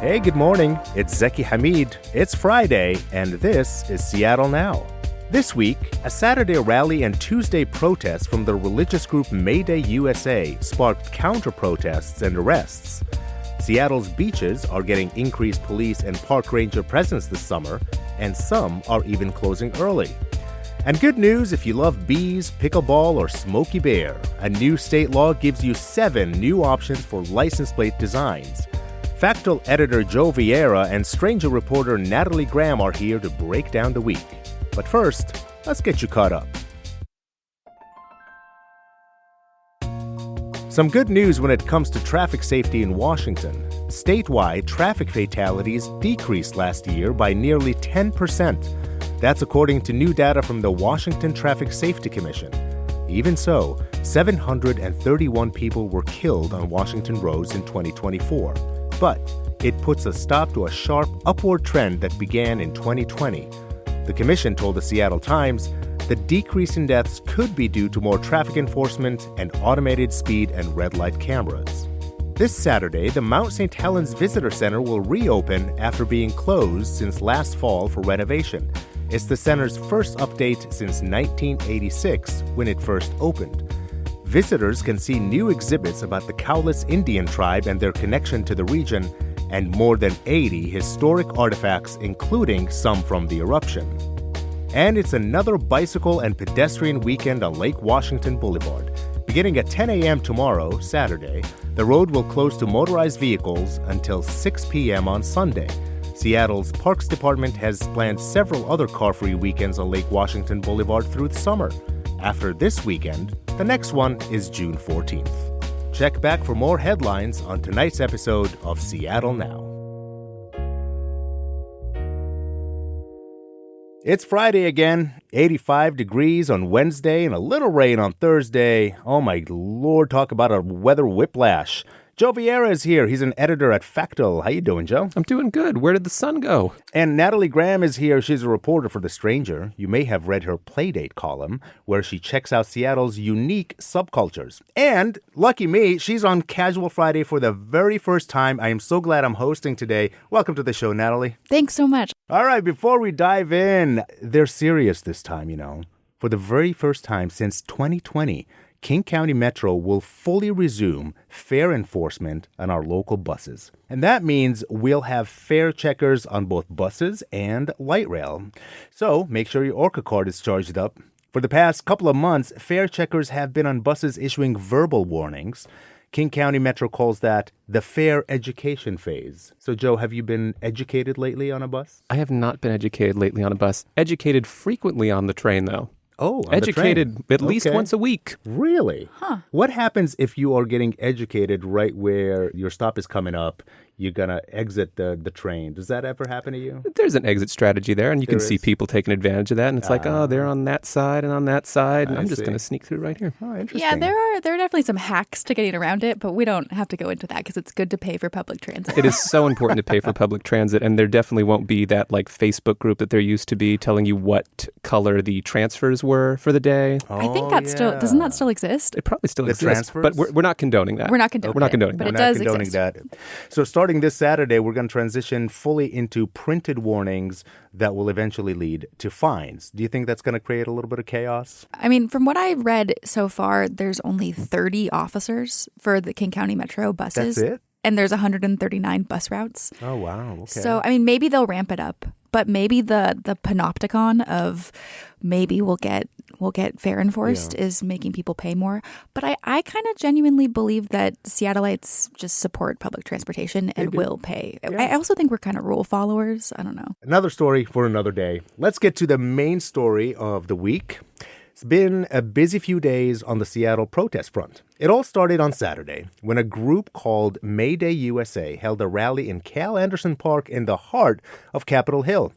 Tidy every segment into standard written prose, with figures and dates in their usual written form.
Hey, good morning. It's Zeki Hamid. It's Friday, and this is Seattle Now. This week, a Saturday rally and Tuesday protests from the religious group MayDay USA sparked counter-protests and arrests. Seattle's beaches are getting increased police and park ranger presence this summer, and some are even closing early. And good news if you love bees, pickleball, or Smokey Bear. A new state law gives you 7 new options for license plate designs. Factal editor Joe Veyera and Stranger reporter Nathalie Graham are here to break down the week. But first, let's get you caught up. Some good news when it comes to traffic safety in Washington. Statewide, traffic fatalities decreased last year by nearly 10%. That's according to new data from the Washington Traffic Safety Commission. Even so, 731 people were killed on Washington roads in 2024. But it puts a stop to a sharp upward trend that began in 2020. The commission told the Seattle Times the decrease in deaths could be due to more traffic enforcement and automated speed and red light cameras. This Saturday, the Mount St. Helens Visitor Center will reopen after being closed since last fall for renovation. It's the center's first update since 1986, when it first opened. Visitors can see new exhibits about the Cowlitz Indian tribe and their connection to the region, and more than 80 historic artifacts, including some from the eruption. And it's another bicycle and pedestrian weekend on Lake Washington Boulevard. Beginning at 10 a.m. tomorrow, Saturday, the road will close to motorized vehicles until 6 p.m. on Sunday. Seattle's Parks Department has planned several other car-free weekends on Lake Washington Boulevard through the summer. After this weekend, the next one is June 14th. Check back for more headlines on tonight's episode of Seattle Now. It's Friday again, 85 degrees on Wednesday and a little rain on Thursday. Oh my Lord, talk about a weather whiplash. Joe Veyera is here. He's an editor at Factal. How you doing, Joe? I'm doing good. Where did the sun go? And Nathalie Graham is here. She's a reporter for The Stranger. You may have read her Playdate column, where she checks out Seattle's unique subcultures. And, lucky me, she's on Casual Friday for the very first time. I am so glad I'm hosting today. Welcome to the show, Nathalie. Thanks so much. All right, before we dive in, they're serious this time, you know. For the very first time since 2020, King County Metro will fully resume fare enforcement on our local buses. And that means we'll have fare checkers on both buses and light rail. So make sure your Orca card is charged up. For the past couple of months, fare checkers have been on buses issuing verbal warnings. King County Metro calls that the fare education phase. So, Joe, have you been educated lately on a bus? I have not been educated lately on a bus. Educated frequently on the train, though. Oh, on educated the train. At least once a week. Really? Huh. What happens if you are getting educated right where your stop is coming up? You're going to exit the train. Does that ever happen to you? There's an exit strategy there, and you can see people taking advantage of that. And it's like, oh, they're on that side and on that side. And I'm just going to sneak through right here. Oh, interesting. Yeah, there are definitely some hacks to getting around it, but we don't have to go into that because it's good to pay for public transit. It is so important to pay for public transit, and there definitely won't be that like Facebook group that there used to be telling you what color the transfers were for the day. I think that doesn't that still exist? It probably still The exists, transfers? but we're not condoning that. We're not condoning it, but it does exist. That. So starting this Saturday, we're going to transition fully into printed warnings that will eventually lead to fines. Do you think that's going to create a little bit of chaos? I mean, from what I've read so far, there's only 30 officers for the King County Metro buses. That's it? And there's 139 bus routes. Oh, wow. Okay. So, I mean, maybe they'll ramp it up, but maybe the panopticon of maybe we'll get fare enforced is making people pay more. But I kind of genuinely believe that Seattleites just support public transportation and will pay. Yeah. I also think we're kind of rule followers. I don't know. Another story for another day. Let's get to the main story of the week. It's been a busy few days on the Seattle protest front. It all started on Saturday when a group called MayDay USA held a rally in Cal Anderson Park in the heart of Capitol Hill.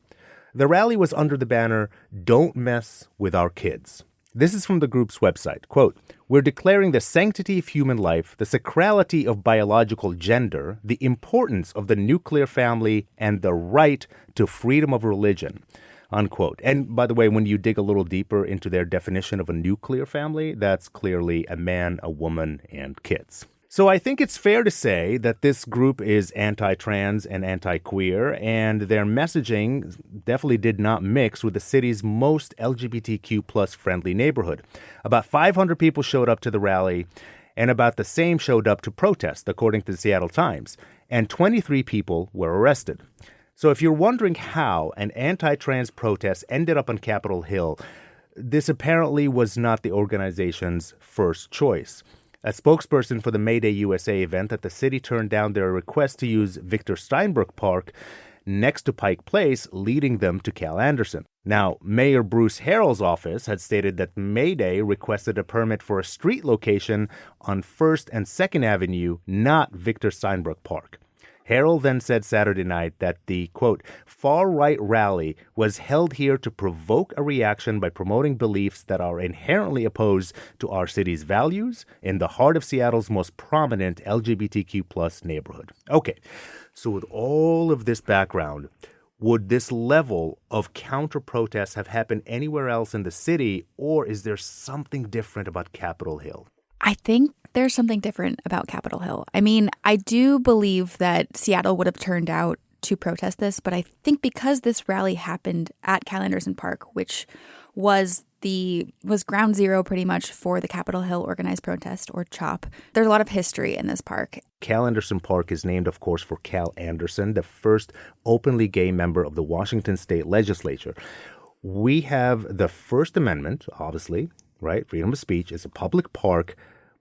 The rally was under the banner, "Don't Mess with Our Kids." This is from the group's website. Quote, "We're declaring the sanctity of human life, the sacrality of biological gender, the importance of the nuclear family, and the right to freedom of religion." Unquote. And by the way, when you dig a little deeper into their definition of a nuclear family, that's clearly a man, a woman, and kids. So I think it's fair to say that this group is anti-trans and anti-queer, and their messaging definitely did not mix with the city's most LGBTQ plus friendly neighborhood. About 500 people showed up to the rally, and about the same showed up to protest, according to the Seattle Times, and 23 people were arrested. So if you're wondering how an anti-trans protest ended up on Capitol Hill, this apparently was not the organization's first choice. A spokesperson for the MayDay USA event at the city turned down their request to use Victor Steinbrook Park next to Pike Place, leading them to Cal Anderson. Now, Mayor Bruce Harrell's office had stated that MayDay requested a permit for a street location on 1st and 2nd Avenue, not Victor Steinbrook Park. Harrell then said Saturday night that the, quote, far-right rally was held here to provoke a reaction by promoting beliefs that are inherently opposed to our city's values in the heart of Seattle's most prominent LGBTQ plus neighborhood. Okay, so with all of this background, would this level of counter-protest have happened anywhere else in the city, or is there something different about Capitol Hill? I think there's something different about Capitol Hill. I mean, I do believe that Seattle would have turned out to protest this, but I think because this rally happened at Cal Anderson Park, which was ground zero pretty much for the Capitol Hill Organized Protest, or CHOP, there's a lot of history in this park. Cal Anderson Park is named, of course, for Cal Anderson, the first openly gay member of the Washington State Legislature. We have the First Amendment, obviously, right? Freedom of speech. Is a public park.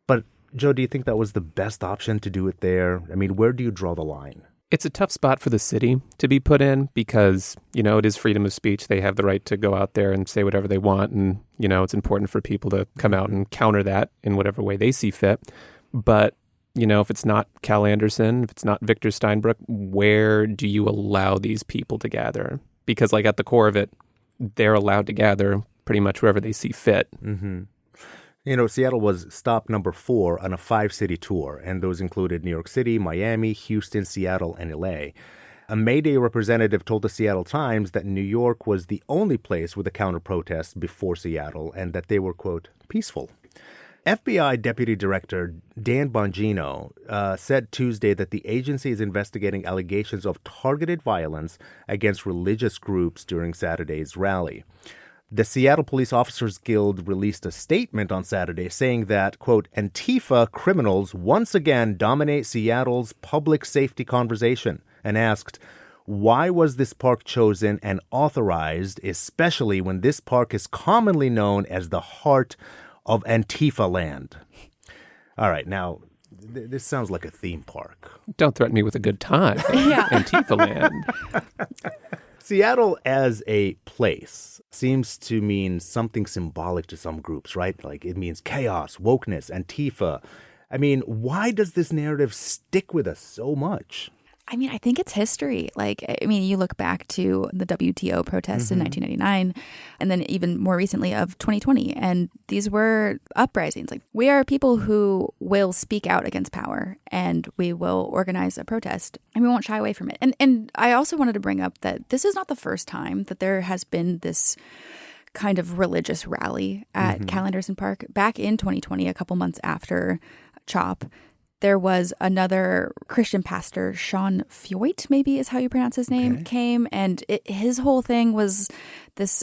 But, Joe, do you think that was the best option to do it there? I mean, where do you draw the line? It's a tough spot for the city to be put in because, it is freedom of speech. They have the right to go out there and say whatever they want. And, it's important for people to come out and counter that in whatever way they see fit. But, if it's not Cal Anderson, if it's not Victor Steinbrook, where do you allow these people to gather? Because, at the core of it, they're allowed to gather pretty much wherever they see fit. Mm-hmm. Seattle was stop number 4 on a 5-city tour, and those included New York City, Miami, Houston, Seattle, and LA. A MayDay representative told the Seattle Times that New York was the only place with a counter-protest before Seattle, and that they were, quote, peaceful. FBI Deputy Director Dan Bongino said Tuesday that the agency is investigating allegations of targeted violence against religious groups during Saturday's rally. The Seattle Police Officers Guild released a statement on Saturday saying that, quote, Antifa criminals once again dominate Seattle's public safety conversation, and asked, why was this park chosen and authorized, especially when this park is commonly known as the heart of Antifa land? All right, now, this sounds like a theme park. Don't threaten me with a good time. Yeah. Antifa land. Seattle as a place seems to mean something symbolic to some groups, right? Like it means chaos, wokeness, Antifa. I mean, why does this narrative stick with us so much? I mean, I think it's history. You look back to the WTO protests in 1999, and then even more recently of 2020, and these were uprisings. We are people who will speak out against power, and we will organize a protest, and we won't shy away from it. And I also wanted to bring up that this is not the first time that there has been this kind of religious rally at Cal Anderson Park. Back in 2020, a couple months after CHOP, there was another Christian pastor, Sean Feucht, maybe is how you pronounce his name, came, and his whole thing was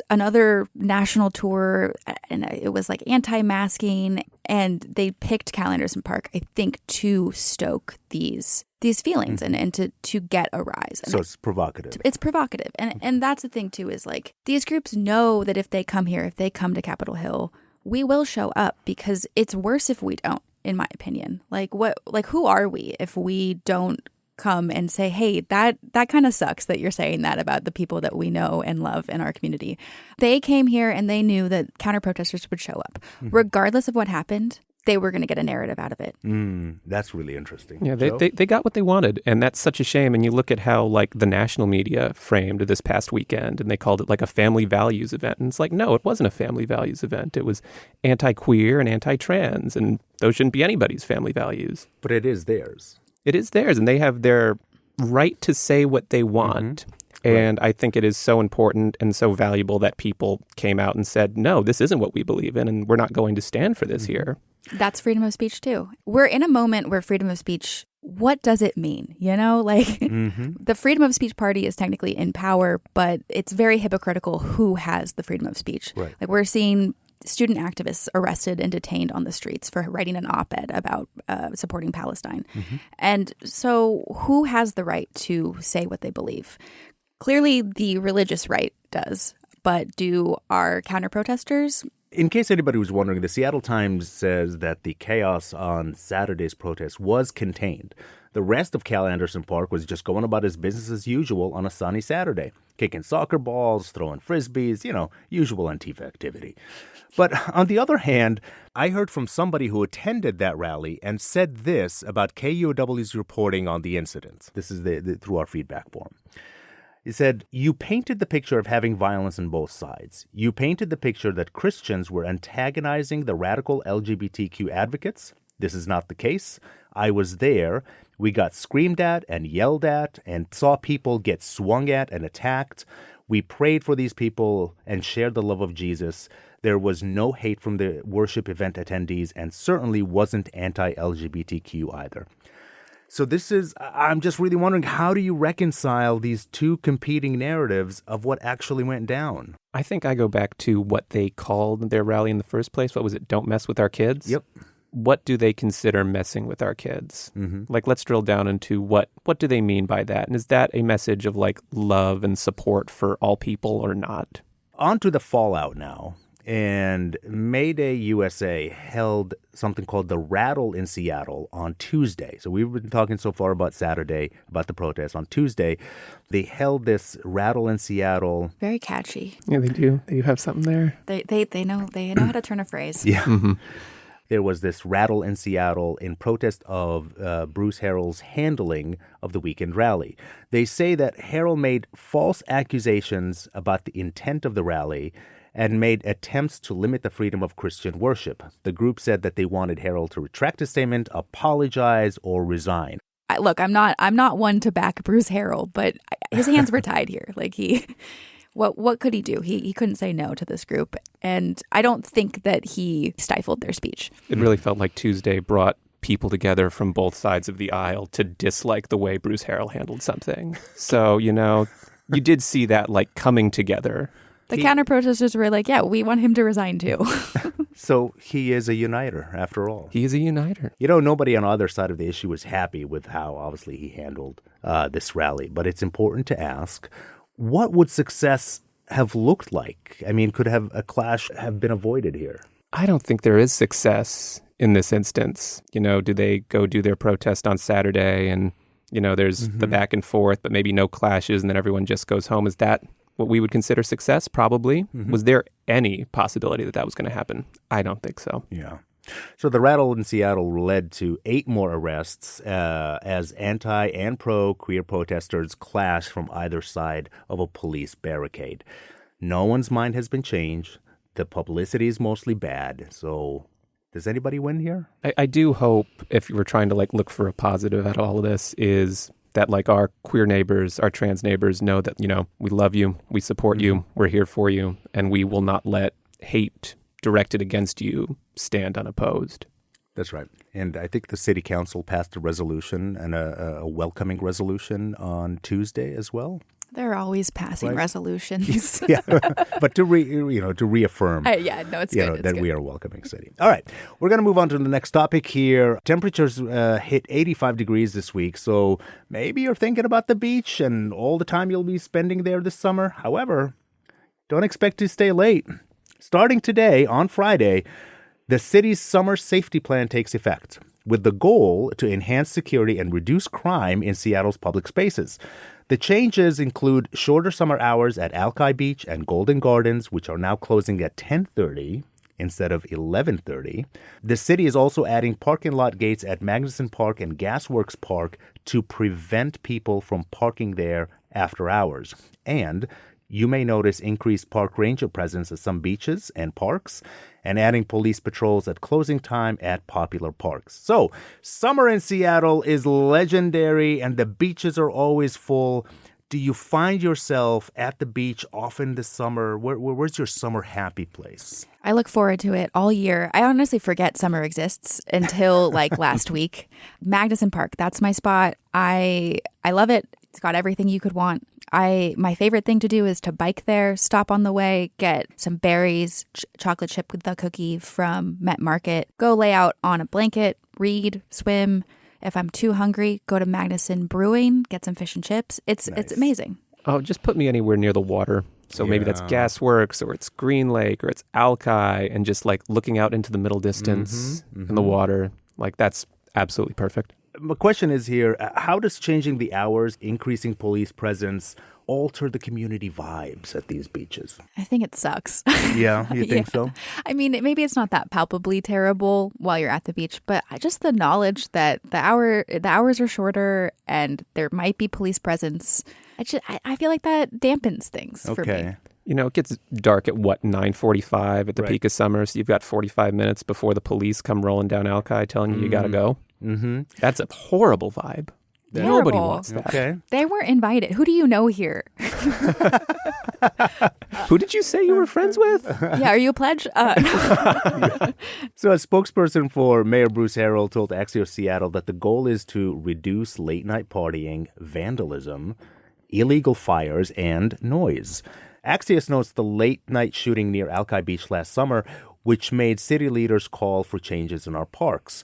another national tour, and it was anti-masking, and they picked Cal Anderson Park, I think, to stoke these feelings and to get a rise. And so it's provocative. It's provocative, and that's the thing too, is these groups know that if they come here, if they come to Capitol Hill, we will show up, because it's worse if we don't. In my opinion, who are we if we don't come and say, hey, that kind of sucks that you're saying that about the people that we know and love in our community. They came here and they knew that counter-protesters would show up. Regardless of what happened, they were going to get a narrative out of it. That's really interesting. Yeah, they got what they wanted, and that's such a shame. And you look at how the national media framed this past weekend, and they called it a family values event. And it's no, it wasn't a family values event. It was anti-queer and anti-trans, and those shouldn't be anybody's family values. But it is theirs. It is theirs, and they have their right to say what they want. And I think it is so important and so valuable that people came out and said, no, this isn't what we believe in, and we're not going to stand for this here. That's freedom of speech, too. We're in a moment where freedom of speech, what does it mean? You know, like the Freedom of Speech Party is technically in power, but it's very hypocritical who has the freedom of speech. Right. Like we're seeing student activists arrested and detained on the streets for writing an op-ed about supporting Palestine. And so who has the right to say what they believe? Clearly the religious right does, but do our counter-protesters? In case anybody was wondering, the Seattle Times says that the chaos on Saturday's protest was contained. The rest of Cal Anderson Park was just going about his business as usual on a sunny Saturday, kicking soccer balls, throwing frisbees, usual Antifa activity. But on the other hand, I heard from somebody who attended that rally and said this about KUOW's reporting on the incident. This is through our feedback form. He said, "You painted the picture of having violence on both sides. You painted the picture that Christians were antagonizing the radical LGBTQ advocates. This is not the case. I was there. We got screamed at and yelled at and saw people get swung at and attacked. We prayed for these people and shared the love of Jesus. There was no hate from the worship event attendees and certainly wasn't anti-LGBTQ either." So I'm just really wondering, how do you reconcile these two competing narratives of what actually went down? I think I go back to what they called their rally in the first place. What was it? Don't mess with our kids? Yep. What do they consider messing with our kids? Like, let's drill down into what do they mean by that? And is that a message of like love and support for all people or not? On to the fallout now. And MayDay USA held something called the Rattle in Seattle on Tuesday. So we've been talking so far about Saturday, about the protest. On Tuesday, they held this Rattle in Seattle. Very catchy. Yeah, they do. They have something there. They know how to turn a phrase. Yeah. There was this Rattle in Seattle in protest of Bruce Harrell's handling of the weekend rally. They say that Harrell made false accusations about the intent of the rally and made attempts to limit the freedom of Christian worship. The group said that they wanted Harrell to retract his statement, apologize, or resign. Look, I'm not one to back Bruce Harrell, but his hands were tied here. Like what could he do? He couldn't say no to this group, and I don't think that he stifled their speech. It really felt like Tuesday brought people together from both sides of the aisle to dislike the way Bruce Harrell handled something. So, you did see that like coming together. The counter-protesters were like, yeah, we want him to resign too. So he is a uniter, after all. He is a uniter. Nobody on the other side of the issue was happy with how, obviously, he handled this rally. But it's important to ask, what would success have looked like? I mean, could a clash have been avoided here? I don't think there is success in this instance. Do they go do their protest on Saturday and, there's the back and forth, but maybe no clashes and then everyone just goes home? Is that what we would consider success? Probably. Was there any possibility that was going to happen? I don't think so. Yeah. So the Rattle in Seattle led to 8 more arrests as anti and pro-queer protesters clashed from either side of a police barricade. No one's mind has been changed. The publicity is mostly bad. So does anybody win here? I do hope, if you were trying to look for a positive out of all of this, is that our queer neighbors, our trans neighbors know that, we love you, we support you, we're here for you, and we will not let hate directed against you stand unopposed. That's right. And I think the city council passed a resolution and a welcoming resolution on Tuesday as well. They're always passing resolutions. Yeah, but to reaffirm, it's good. That we are a welcoming city. All right, we're going to move on to the next topic here. Temperatures hit 85 degrees this week, so maybe you're thinking about the beach and all the time you'll be spending there this summer. However, don't expect to stay late. Starting today, on Friday, the city's summer safety plan takes effect, with the goal to enhance security and reduce crime in Seattle's public spaces. The changes include shorter summer hours at Alki Beach and Golden Gardens, which are now closing at 10:30 instead of 11:30. The city is also adding parking lot gates at Magnuson Park and Gasworks Park to prevent people from parking there after hours. And you may notice increased park ranger presence at some beaches and parks, and adding police patrols at closing time at popular parks. So, summer in Seattle is legendary, and the beaches are always full. Do you find yourself at the beach often this summer? Where's your summer happy place? I look forward to it all year. I honestly forget summer exists until like last week. Magnuson Park, that's my spot. I love it. It's got everything you could want. My favorite thing to do is to bike there, stop on the way, get some berries, chocolate chip with the cookie from Met Market, go lay out on a blanket, read, swim. If I'm too hungry, go to Magnuson Brewing, get some fish and chips. It's amazing. Oh, just put me anywhere near the water. So maybe that's Gasworks or it's Green Lake or it's Alki, and just like looking out into the middle distance in the water. Like that's absolutely perfect. My question is here, how does changing the hours, increasing police presence, alter the community vibes at these beaches? I think it sucks. Yeah, you think so? I mean, maybe it's not that palpably terrible while you're at the beach, but just the knowledge that the hours are shorter and there might be police presence, I feel like that dampens things for me. You know, it gets dark at 9:45 at the peak of summer, so you've got 45 minutes before the police come rolling down Alki telling you got to go. Mm-hmm. That's a horrible vibe. Terrible. Nobody wants that. Okay. They weren't invited. Who do you know here? Who did you say you were friends with? Yeah, are you a pledge? So a spokesperson for Mayor Bruce Harrell told Axios Seattle that the goal is to reduce late-night partying, vandalism, illegal fires, and noise. Axios notes the late-night shooting near Alki Beach last summer, which made city leaders call for changes in our parks.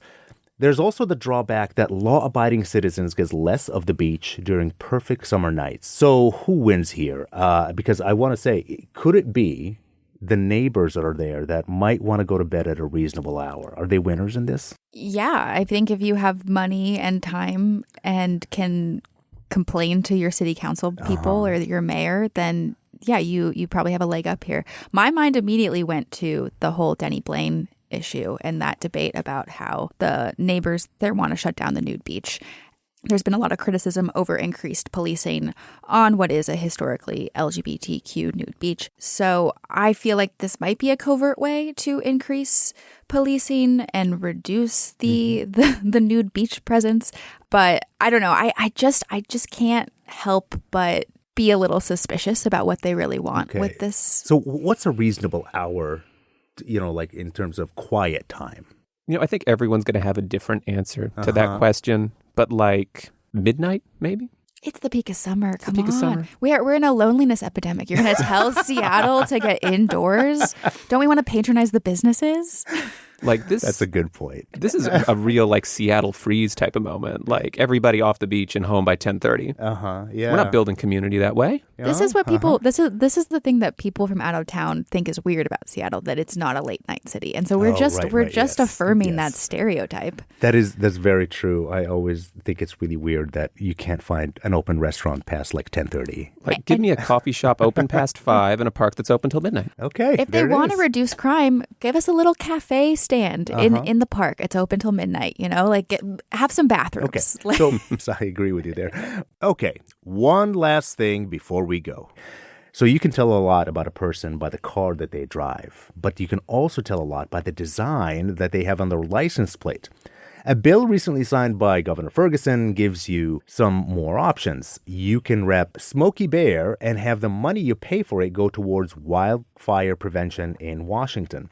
There's also the drawback that law-abiding citizens get less of the beach during perfect summer nights. So who wins here? Because I want to say, could it be the neighbors that are there that might want to go to bed at a reasonable hour? Are they winners in this? Yeah, I think if you have money and time and can complain to your city council people or your mayor, then yeah, you probably have a leg up here. My mind immediately went to the whole Denny Blaine issue and that debate about how the neighbors there want to shut down the nude beach. There's been a lot of criticism over increased policing on what is a historically LGBTQ nude beach. So I feel like this might be a covert way to increase policing and reduce the nude beach presence. But I don't know. I just can't help but be a little suspicious about what they really want with this. So what's a reasonable hour, like in terms of quiet time? I think everyone's going to have a different answer to that question, but like midnight, maybe? It's the peak of summer. Come peak on. Of summer. We're in a loneliness epidemic. You're going to tell Seattle to get indoors? Don't we want to patronize the businesses? Like this. That's a good point. This is a real like Seattle freeze type of moment. Like everybody off the beach and home by 10:30. Yeah. We're not building community that way. This is what people. This is the thing that people from out of town think is weird about Seattle, that it's not a late night city, and so we're just affirming that stereotype. That's very true. I always think it's really weird that you can't find an open restaurant past like 10:30. Like, give me a coffee shop open past 5 and a park that's open till midnight. Okay. If they want to reduce crime, give us a little cafe stand in the park. It's open till midnight. Have some bathrooms. Okay. So I agree with you there. Okay. One last thing before we go. So you can tell a lot about a person by the car that they drive, but you can also tell a lot by the design that they have on their license plate. A bill recently signed by Governor Ferguson gives you some more options. You can rep Smokey Bear and have the money you pay for it go towards wildfire prevention in Washington.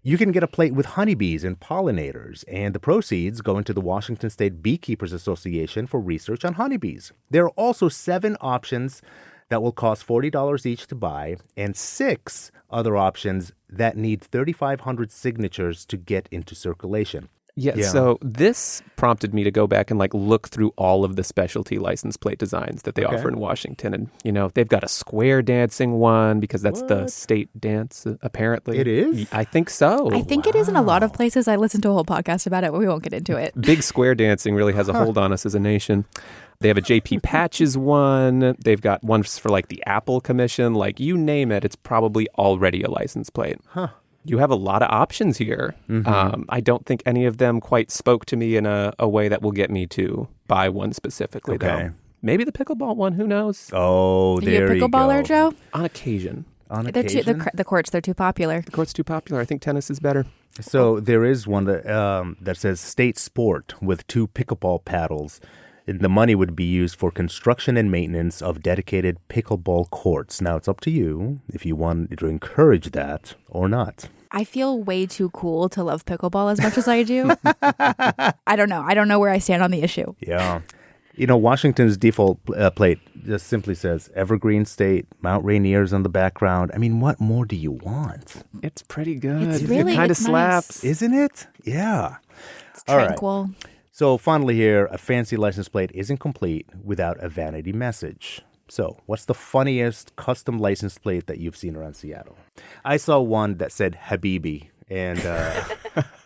You can get a plate with honeybees and pollinators, and the proceeds go into the Washington State Beekeepers Association for research on honeybees. There are also 7 options that will cost $40 each to buy, and 6 other options that need 3,500 signatures to get into circulation. Yeah, so this prompted me to go back and look through all of the specialty license plate designs that they offer in Washington. And, they've got a square dancing one because that's the state dance, apparently. It is? I think so. I think it is in a lot of places. I listened to a whole podcast about it, but we won't get into it. Big square dancing really has a hold on us as a nation. They have a JP Patches one. They've got ones for the Apple Commission. You name it, it's probably already a license plate. Huh. You have a lot of options here. Mm-hmm. I don't think any of them quite spoke to me in a way that will get me to buy one specifically, though. Maybe the pickleball one, who knows? Oh, there you go. Are you a pickleballer, Joe? On occasion. The courts, they're too popular. The court's too popular. I think tennis is better. So there is one that says state sport with 2 pickleball paddles. And the money would be used for construction and maintenance of dedicated pickleball courts. Now, it's up to you if you want to encourage that or not. I feel way too cool to love pickleball as much as I do. I don't know. I don't know where I stand on the issue. Yeah. Washington's default plate just simply says Evergreen State, Mount Rainier's on the background. I mean, what more do you want? It's pretty good. It kind of slaps. nice. Isn't it? Yeah. It's tranquil. Right. So finally here, a fancy license plate isn't complete without a vanity message. So what's the funniest custom license plate that you've seen around Seattle? I saw one that said Habibi. And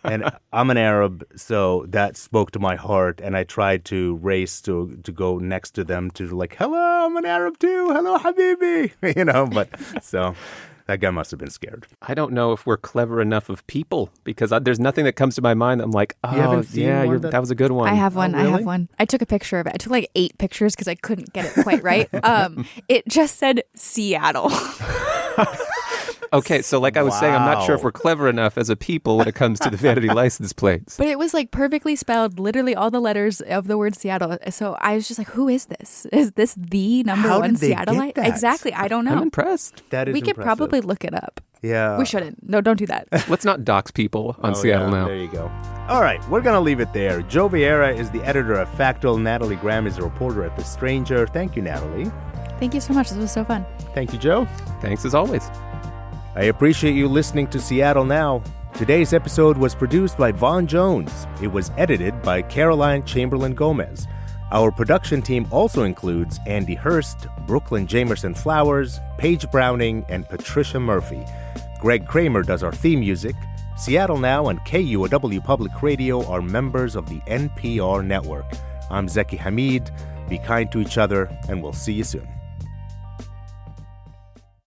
and I'm an Arab, so that spoke to my heart. And I tried to race to go next to them to like, hello, I'm an Arab too. Hello, Habibi. But so that guy must have been scared. I don't know if we're clever enough of people because there's nothing that comes to my mind. I'm like, oh, yeah, that was a good one. I have one. Oh, really? I have one. I took a picture of it. I took like 8 pictures because I couldn't get it quite right. It just said Seattle. Okay, so like I was saying, I'm not sure if Wow. we're clever enough as a people when it comes to the vanity license plates. But it was like perfectly spelled, literally all the letters of the word Seattle. So I was just like, who is this? Is this the number How one did they Seattleite? get that? Exactly. I don't I'm know. impressed. That is We could impressive. probably look it up. Yeah. We shouldn't. No, don't do that. Let's not dox people on Seattle now. There you go. All right, we're going to leave it there. Joe Veyera is the editor of Factal. Natalie Graham is a reporter at The Stranger. Thank you, Natalie. Thank you so much. This was so fun. Thank you, Joe. Thanks as always. I appreciate you listening to Seattle Now. Today's episode was produced by Vaughn Jones. It was edited by Caroline Chamberlain Gomez. Our production team also includes Andy Hurst, Brooklyn Jamerson Flowers, Paige Browning, and Patricia Murphy. Greg Kramer does our theme music. Seattle Now and KUOW Public Radio are members of the NPR network. I'm Zeki Hamid. Be kind to each other, and we'll see you soon.